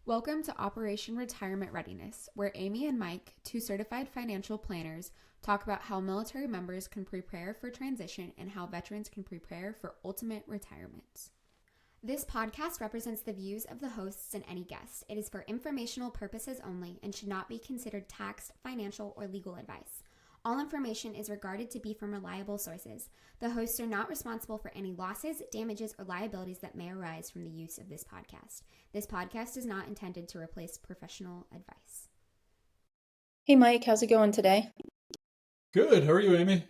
Welcome to Operation Retirement Readiness, where Amy and Mike, two certified financial planners, talk about how military members can prepare for transition and how veterans can prepare for ultimate retirement. This podcast represents the views of the hosts and any guest. It is for informational purposes only and should not be considered tax, financial, or legal advice. All information is regarded to be from reliable sources. The hosts are not responsible for any losses, damages, or liabilities that may arise from the use of this podcast. This podcast is not intended to replace professional advice. Hey, Mike, how's it going today? Good. How are you, Amy?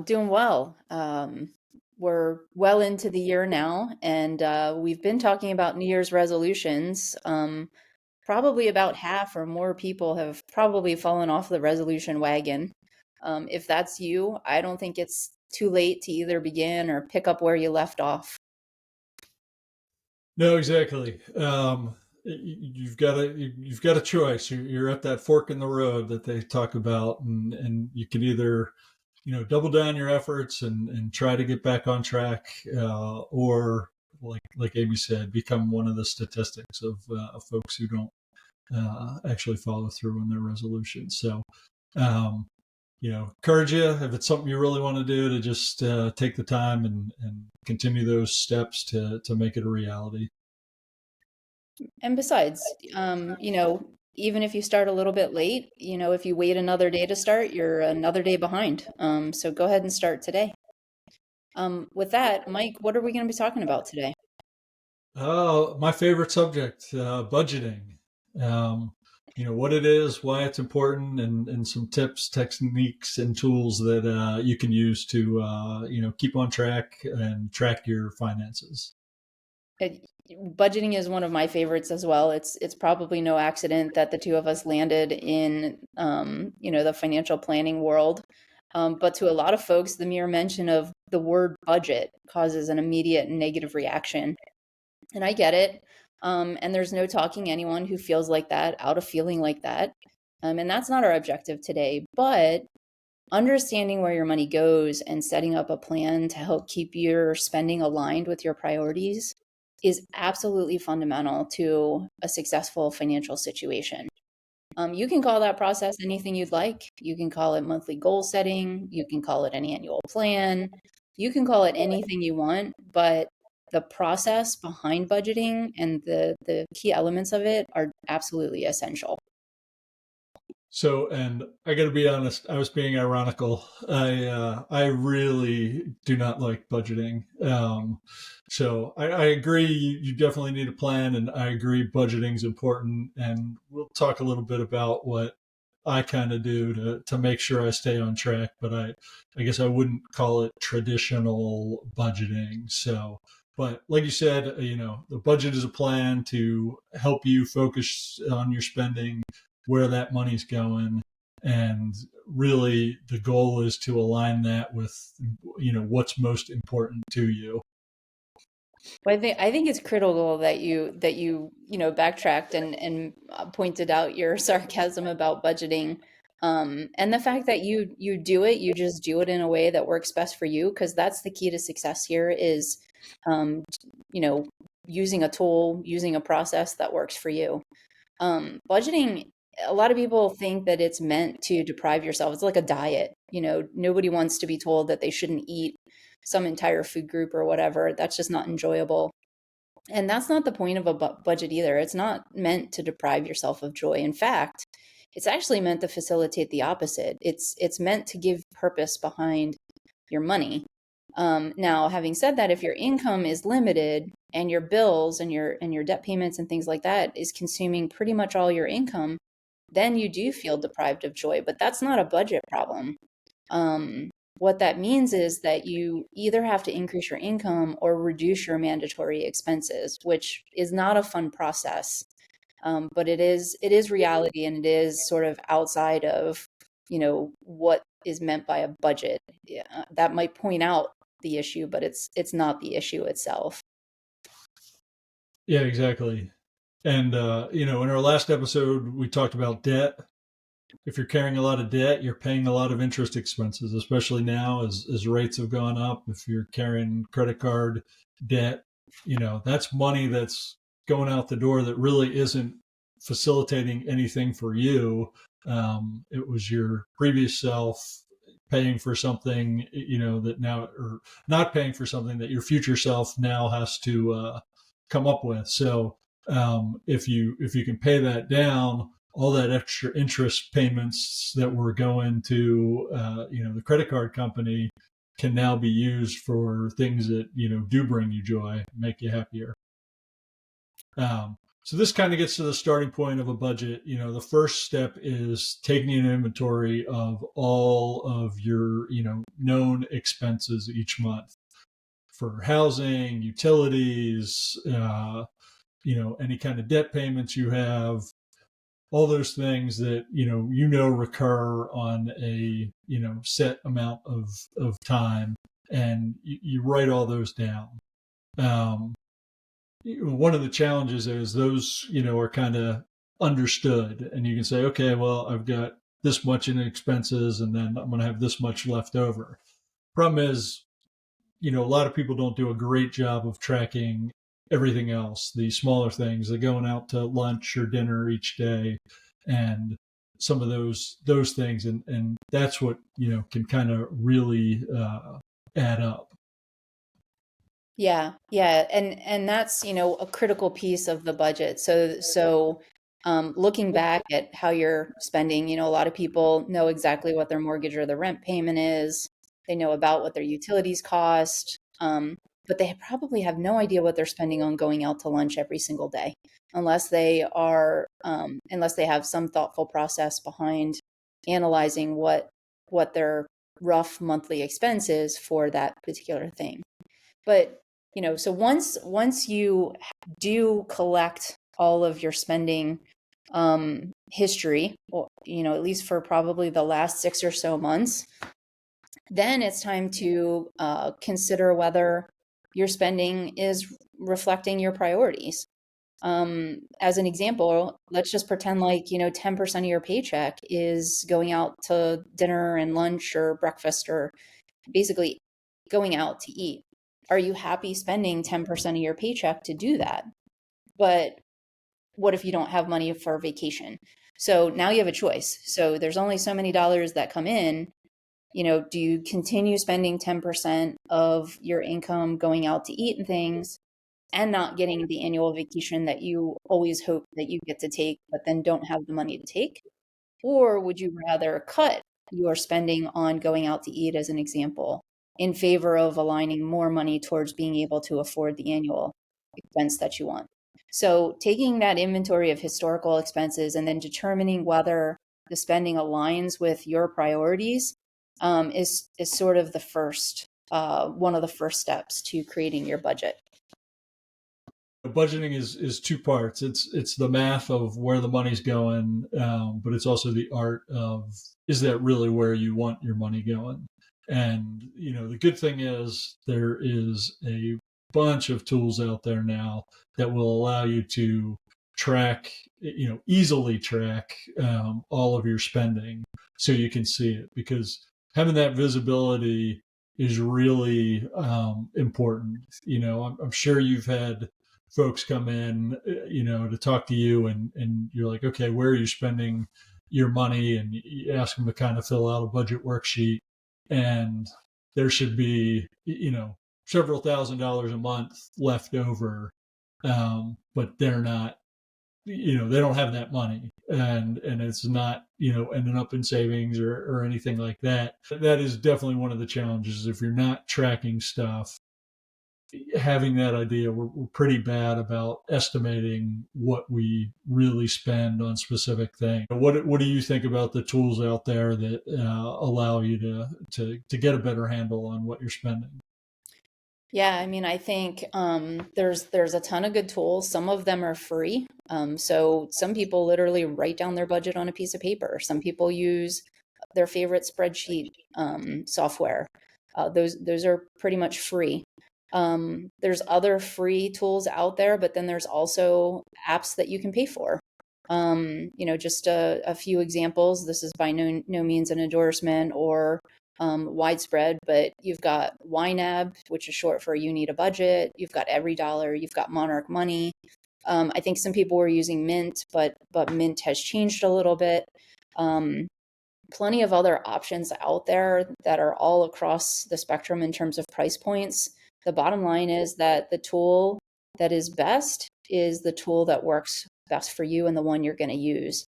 Doing well. We're well into the year now, and we've been talking about New Year's resolutions. Probably about half or more people have probably fallen off the resolution wagon. If that's you, I don't think it's too late to either begin or pick up where you left off. No, exactly. You've got a choice. You're at that fork in the road that they talk about, and you can either, double down your efforts and try to get back on track, or like Amy said, become one of the statistics of folks who don't actually follow through on their resolutions. So, encourage you, if it's something you really want to do, to just take the time and continue those steps to make it a reality. And besides, even if you start a little bit late, if you wait another day to start, you're another day behind. So go ahead and start today. With that, Mike, what are we going to be talking about today? My favorite subject, budgeting. What it is, why it's important, and some tips, techniques, and tools that you can use to keep on track and track your finances. Budgeting is one of my favorites as well. It's probably no accident that the two of us landed in the financial planning world. But to a lot of folks, the mere mention of the word budget causes an immediate negative reaction. And I get it. And there's no talking anyone who feels like that out of feeling like that. And that's not our objective today. But understanding where your money goes and setting up a plan to help keep your spending aligned with your priorities is absolutely fundamental to a successful financial situation. You can call that process anything you'd like. You can call it monthly goal setting. You can call it an annual plan. You can call it anything you want, but the process behind budgeting and the key elements of it are absolutely essential. So, and I got to be honest, I was being ironical. I really do not like budgeting. So I agree, you definitely need a plan, and I agree budgeting is important. And we'll talk a little bit about what I kind of do to make sure I stay on track. But I guess I wouldn't call it traditional budgeting. So, but like you said, the budget is a plan to help you focus on your spending, where that money's going, and really the goal is to align that with what's most important to you. Well, I think it's critical that you backtracked and pointed out your sarcasm about budgeting, and the fact that you do it, you just do it in a way that works best for you, because that's the key to success here is using a tool, using a process that works for you. Budgeting, a lot of people think that it's meant to deprive yourself. It's like a diet. Nobody wants to be told that they shouldn't eat some entire food group or whatever. That's just not enjoyable. And that's not the point of a budget either. It's not meant to deprive yourself of joy. In fact, it's actually meant to facilitate the opposite. It's meant to give purpose behind your money. Now, having said that, if your income is limited and your bills and your debt payments and things like that is consuming pretty much all your income, then you do feel deprived of joy. But that's not a budget problem. What that means is that you either have to increase your income or reduce your mandatory expenses, which is not a fun process. But it is reality, and it is sort of outside of, what is meant by a budget. Yeah, that might point out the issue, but it's not the issue itself. Yeah, exactly. And, in our last episode, we talked about debt. If you're carrying a lot of debt, you're paying a lot of interest expenses, especially now as rates have gone up. If you're carrying credit card debt, that's money that's going out the door that really isn't facilitating anything for you. It was your previous self paying for something, that now, or not paying for something that your future self now has to come up with. So if you can pay that down, all that extra interest payments that were going to the credit card company can now be used for things that do bring you joy, make you happier. So this kind of gets to the starting point of a budget. The first step is taking an inventory of all of your known expenses each month for housing, utilities, any kind of debt payments you have, all those things that recur on a set amount of time, and you write all those down. One of the challenges is those are kind of understood, and you can say, okay, well, I've got this much in expenses, and then I'm going to have this much left over. Problem is, a lot of people don't do a great job of tracking everything else, the smaller things, the going out to lunch or dinner each day, and some of those things, and that's what can kind of really add up. Yeah, and that's a critical piece of the budget. So looking back at how you're spending, a lot of people know exactly what their mortgage or their rent payment is. They know about what their utilities cost, but they probably have no idea what they're spending on going out to lunch every single day, unless they have some thoughtful process behind analyzing what their rough monthly expense is for that particular thing. But so once you do collect all of your spending history, at least for probably the last 6 or so months, then it's time to consider whether your spending is reflecting your priorities. As an example, let's just pretend like 10% of your paycheck is going out to dinner and lunch or breakfast, or basically going out to eat. Are you happy spending 10% of your paycheck to do that? But what if you don't have money for vacation? So now you have a choice. So there's only so many dollars that come in. Do you continue spending 10% of your income going out to eat and things and not getting the annual vacation that you always hope that you get to take, but then don't have the money to take? Or would you rather cut your spending on going out to eat, as an example, in favor of aligning more money towards being able to afford the annual expense that you want? So taking that inventory of historical expenses and then determining whether the spending aligns with your priorities is sort of the first one of the first steps to creating your budget. Budgeting is two parts. It's the math of where the money's going, but it's also the art of, is that really where you want your money going? And the good thing is there is a bunch of tools out there now that will allow you to track, easily track all of your spending, so you can see it, because having that visibility is really important. I'm sure you've had folks come in, to talk to you, and you're like, okay, where are you spending your money? And you ask them to kind of fill out a budget worksheet, and there should be, several $1,000s a month left over. But they're not, they don't have that money, and it's not, ending up in savings or anything like that. That is definitely one of the challenges. If you're not tracking stuff, having that idea, we're pretty bad about estimating what we really spend on specific things. What do you think about the tools out there that allow you to get a better handle on what you're spending? Yeah, I mean, I think there's a ton of good tools. Some of them are free. So some people literally write down their budget on a piece of paper. Some people use their favorite spreadsheet software. Those are pretty much free. There's other free tools out there, but then there's also apps that you can pay for. Just a few examples. This is by no means an endorsement or widespread, but you've got YNAB, which is short for You Need a Budget. You've got Every Dollar. You've got Monarch Money. I think some people were using Mint, but Mint has changed a little bit. Plenty of other options out there that are all across the spectrum in terms of price points. The bottom line is that the tool that is best is the tool that works best for you and the one you're going to use.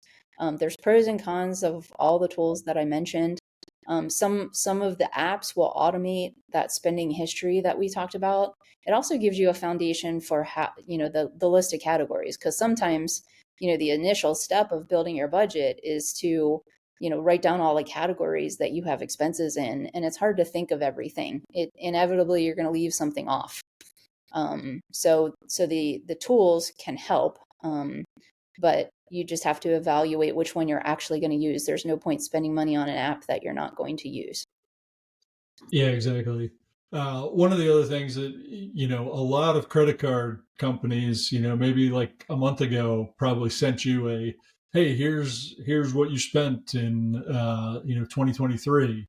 There's pros and cons of all the tools that I mentioned. Some of the apps will automate that spending history that we talked about. It also gives you a foundation for how, the list of categories, because sometimes, the initial step of building your budget is to write down all the categories that you have expenses in, and it's hard to think of everything. It inevitably you're going to leave something off. So the tools can help, but you just have to evaluate which one you're actually going to use. There's no point spending money on an app that you're not going to use. Yeah, exactly. One of the other things that, a lot of credit card companies, maybe like a month ago, probably sent you a, hey, here's what you spent in, 2023.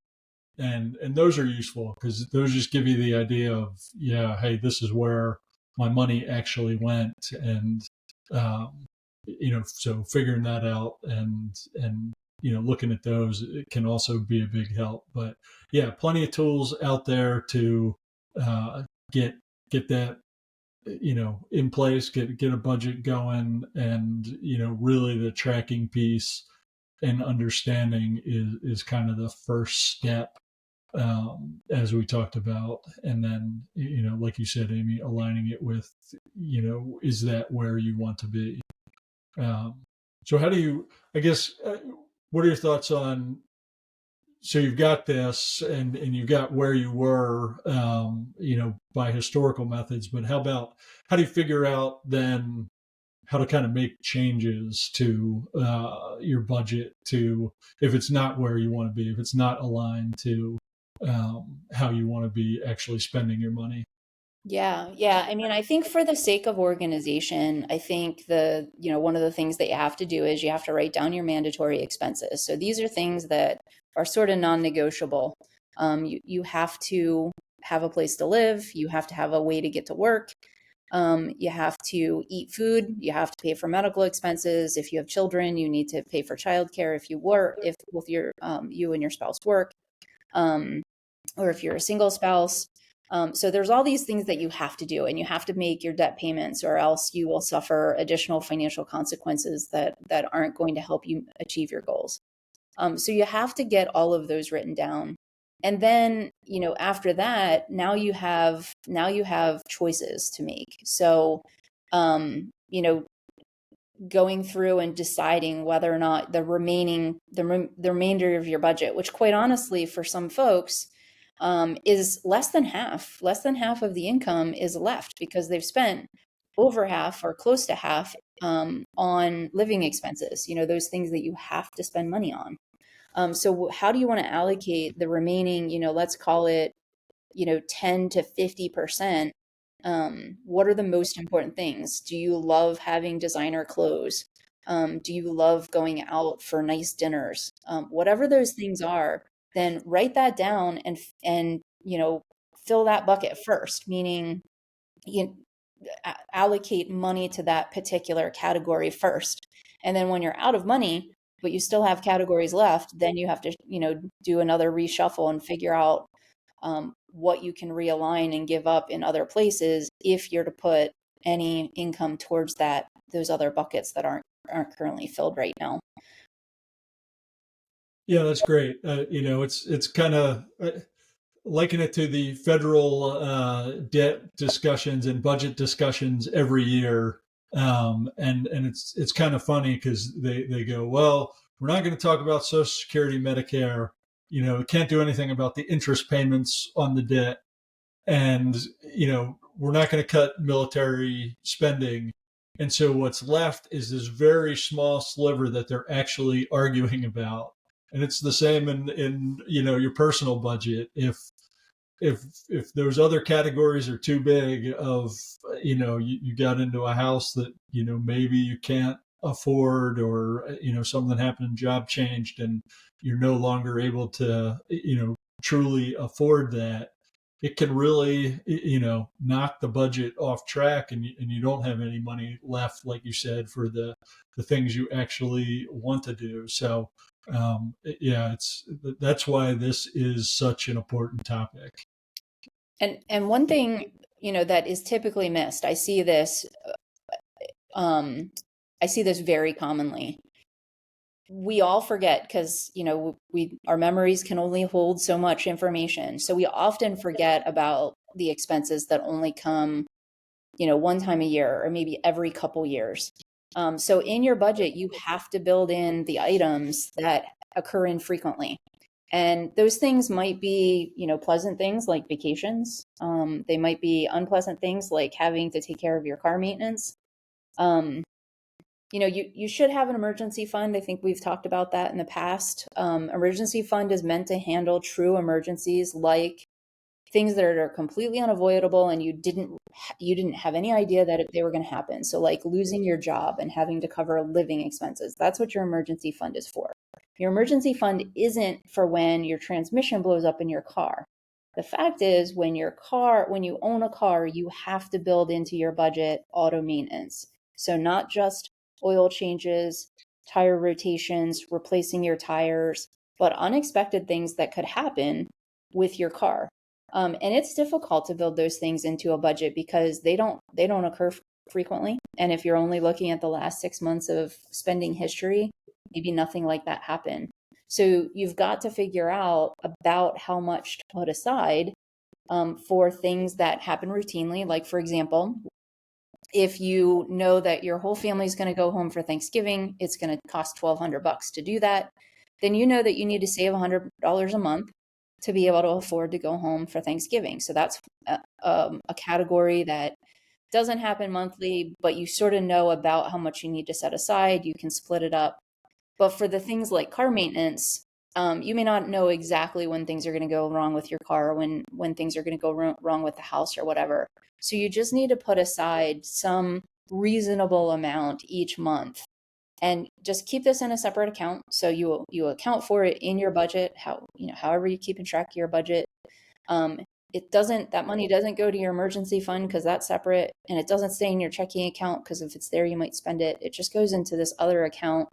And those are useful because those just give you the idea of, yeah, hey, this is where my money actually went. And, so figuring that out and, looking at those, it can also be a big help. But yeah, plenty of tools out there to get that, in place, get a budget going, and, really the tracking piece and understanding is kind of the first step, as we talked about. And then, like you said, Amy, aligning it with, is that where you want to be? So how do you, I guess, what are your thoughts on, so you've got this and you've got where you were, by historical methods, but how do you figure out then how to kind of make changes to your budget to, if it's not where you want to be, if it's not aligned to how you want to be actually spending your money? Yeah, yeah. I mean, I think for the sake of organization, I think one of the things that you have to do is you have to write down your mandatory expenses. So these are things that are sort of non-negotiable. You have to have a place to live. You have to have a way to get to work. You have to eat food. You have to pay for medical expenses. If you have children, you need to pay for childcare. If both you and your spouse work, or if you're a single spouse. So there's all these things that you have to do, and you have to make your debt payments, or else you will suffer additional financial consequences that aren't going to help you achieve your goals. So you have to get all of those written down. And then, after that, now you have choices to make. So, going through and deciding whether or not the remainder of your budget, which quite honestly, for some folks, is less than half of the income is left because they've spent over half or close to half on living expenses, those things that you have to spend money on. So how do you want to allocate the remaining, let's call it, 10 to 50%? What are the most important things? Do you love having designer clothes? Do you love going out for nice dinners? Whatever those things are, then write that down and fill that bucket first, meaning you allocate money to that particular category first. And then when you're out of money, but you still have categories left, then you have to, do another reshuffle and figure out what you can realign and give up in other places if you're to put any income towards those other buckets that aren't currently filled right now. Yeah, that's great. It's kind of liken it to the federal debt discussions and budget discussions every year. And it's kind of funny because they go, well, we're not going to talk about Social Security, Medicare. Can't do anything about the interest payments on the debt. And, we're not going to cut military spending. And so what's left is this very small sliver that they're actually arguing about. And it's the same in your personal budget. If those other categories are too big of, you got into a house that, maybe you can't afford, or, something happened, job changed, and you're no longer able to, truly afford that, it can really, knock the budget off track, and you don't have any money left, like you said, for the things you actually want to do. So, yeah, that's why this is such an important topic. And one thing, that is typically missed, I see this very commonly. We all forget because, our memories can only hold so much information. So we often forget about the expenses that only come, one time a year or maybe every couple years. So in your budget, you have to build in the items that occur infrequently. And those things might be, pleasant things like vacations. They might be unpleasant things like having to take care of your car maintenance. You should have an emergency fund. I think we've talked about that in the past. Emergency fund is meant to handle true emergencies, like things that are completely unavoidable and you didn't have any idea that they were going to happen. So like losing your job and having to cover living expenses. That's what your emergency fund is for. Your emergency fund isn't for when your transmission blows up in your car. The fact is, when you own a car, you have to build into your budget auto maintenance. So not just oil changes, tire rotations, replacing your tires, but unexpected things that could happen with your car. And it's difficult to build those things into a budget because they don't occur frequently. And if you're only looking at the last 6 months of spending history, maybe nothing like that happened. So you've got to figure out about how much to put aside for things that happen routinely. Like, for example, if you know that your whole family is going to go home for Thanksgiving, it's going to cost $1,200 to do that. Then you know that you need to save $100 a month to be able to afford to go home for Thanksgiving. So that's a category that doesn't happen monthly, but you sort of know about how much you need to set aside. You can split it up. But for the things like car maintenance, you may not know exactly when things are going to go wrong with your car, when things are going to go wrong with the house or whatever. So you just need to put aside some reasonable amount each month and just keep this in a separate account. So you account for it in your budget, however you keep in track of your budget. That money doesn't go to your emergency fund because that's separate, and it doesn't stay in your checking account because if it's there, you might spend it. It just goes into this other account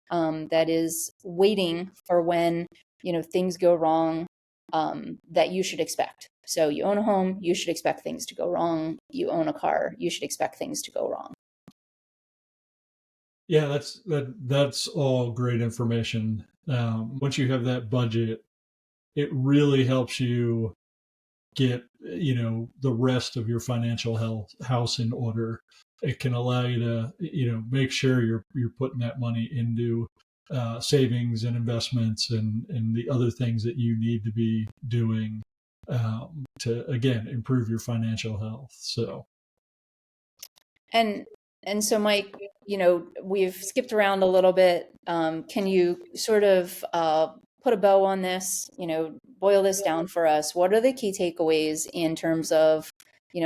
that is waiting for when, things go wrong that you should expect. So you own a home, you should expect things to go wrong. You own a car, you should expect things to go wrong. Yeah, that's all great information. Once you have that budget, it really helps you get the rest of your financial house in order. It can allow you to make sure you're putting that money into savings and investments and the other things that you need to be doing to again improve your financial health. So and so Mike, we've skipped around a little bit. Can you sort of put a bow on this, boil this down for us? What are the key takeaways in terms of,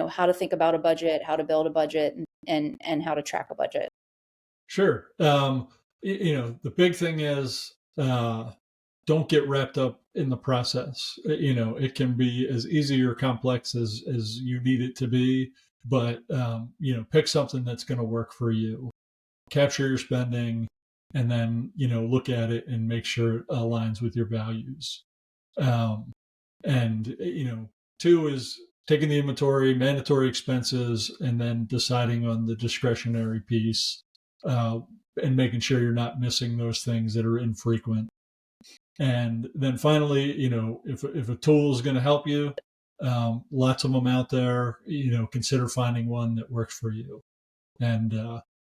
how to think about a budget, how to build a budget, and how to track a budget? Sure. The big thing is don't get wrapped up in the process. It can be as easy or complex as you need it to be, but pick something that's going to work for you. Capture your spending, and then look at it and make sure it aligns with your values. And two is taking the inventory, mandatory expenses, and then deciding on the discretionary piece, and making sure you're not missing those things that are infrequent. And then finally, if a tool is going to help you, lots of them out there, consider finding one that works for you. And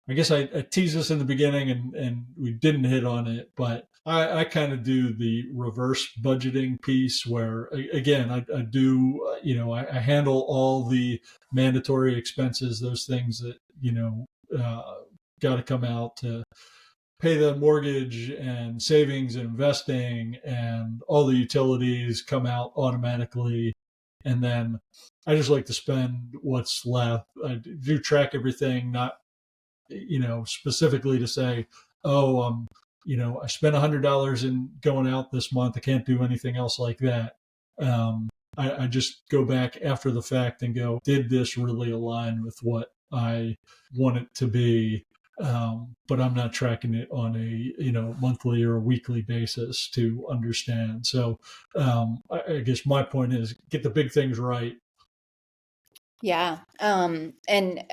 I guess I teased this in the beginning and we didn't hit on it, but I kind of do the reverse budgeting piece where, again, I do, I handle all the mandatory expenses, those things that, got to come out to pay the mortgage and savings and investing, and all the utilities come out automatically. And then I just like to spend what's left. I do track everything, not specifically to say, oh, I spent $100 in going out this month. I can't do anything else like that. I just go back after the fact and go, did this really align with what I want it to be? But I'm not tracking it on a monthly or weekly basis to understand. So I guess my point is get the big things right. Yeah. And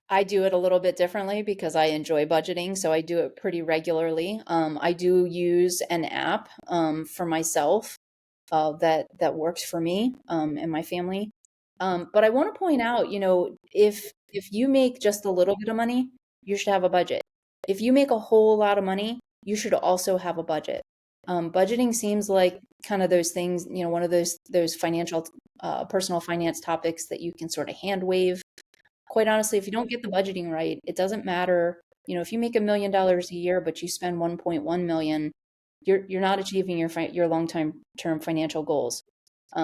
I do it a little bit differently because I enjoy budgeting, so I do it pretty regularly. I do use an app for myself that works for me and my family. But I want to point out, if you make just a little bit of money, you should have a budget. If you make a whole lot of money, you should also have a budget. Budgeting seems like kind of those things, one of those financial, personal finance topics that you can sort of hand wave. Quite honestly, if you don't get the budgeting right, it doesn't matter. If you make $1 million a year, but you spend 1.1 million, you're not achieving your long-term financial goals.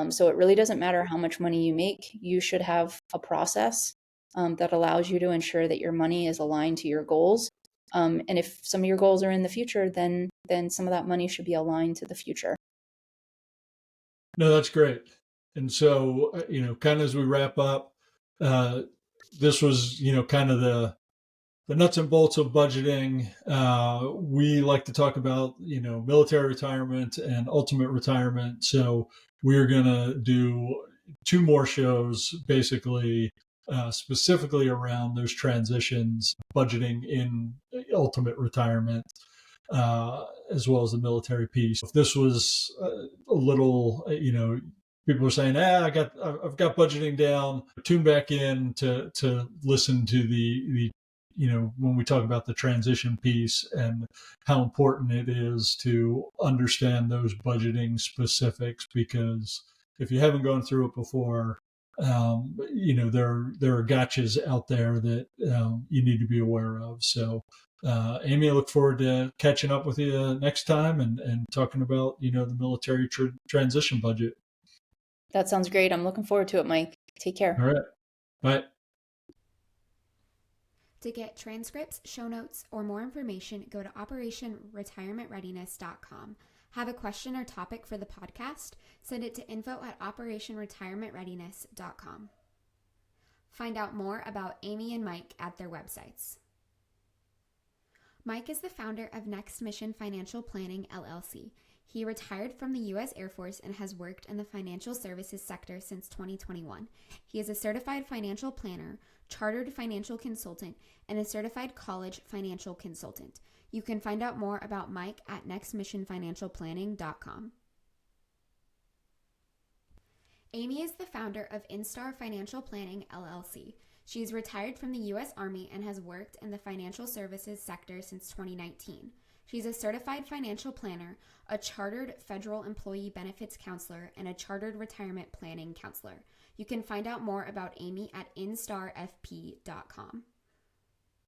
So it really doesn't matter how much money you make. You should have a process that allows you to ensure that your money is aligned to your goals. And if some of your goals are in the future, then some of that money should be aligned to the future. No, that's great. And so, kind of as we wrap up, this was, kind of the nuts and bolts of budgeting. We like to talk about, military retirement and ultimate retirement. So we're going to do 2 more shows, basically, specifically around those transitions, budgeting in ultimate retirement, as well as the military piece. If this was a little, people are saying, I've got budgeting down. Tune back in to listen to the when we talk about the transition piece and how important it is to understand those budgeting specifics, because if you haven't gone through it before, there are gotchas out there that you need to be aware of. So, Amy, I look forward to catching up with you next time and talking about, the military transition budget. That sounds great. I'm looking forward to it, Mike. Take care. All right. Bye. To get transcripts, show notes, or more information, go to operationretirementreadiness.com. Have a question or topic for the podcast? Send it to info@operationretirementreadiness.com. Find out more about Amy and Mike at their websites. Mike is the founder of Next Mission Financial Planning, LLC. He retired from the U.S. Air Force and has worked in the financial services sector since 2021. He is a certified financial planner, chartered financial consultant, and a certified college financial consultant. You can find out more about Mike at nextmissionfinancialplanning.com. Amy is the founder of Instar Financial Planning, LLC. She is retired from the U.S. Army and has worked in the financial services sector since 2019. She's a certified financial planner, a chartered federal employee benefits counselor, and a chartered retirement planning counselor. You can find out more about Amy at instarfp.com.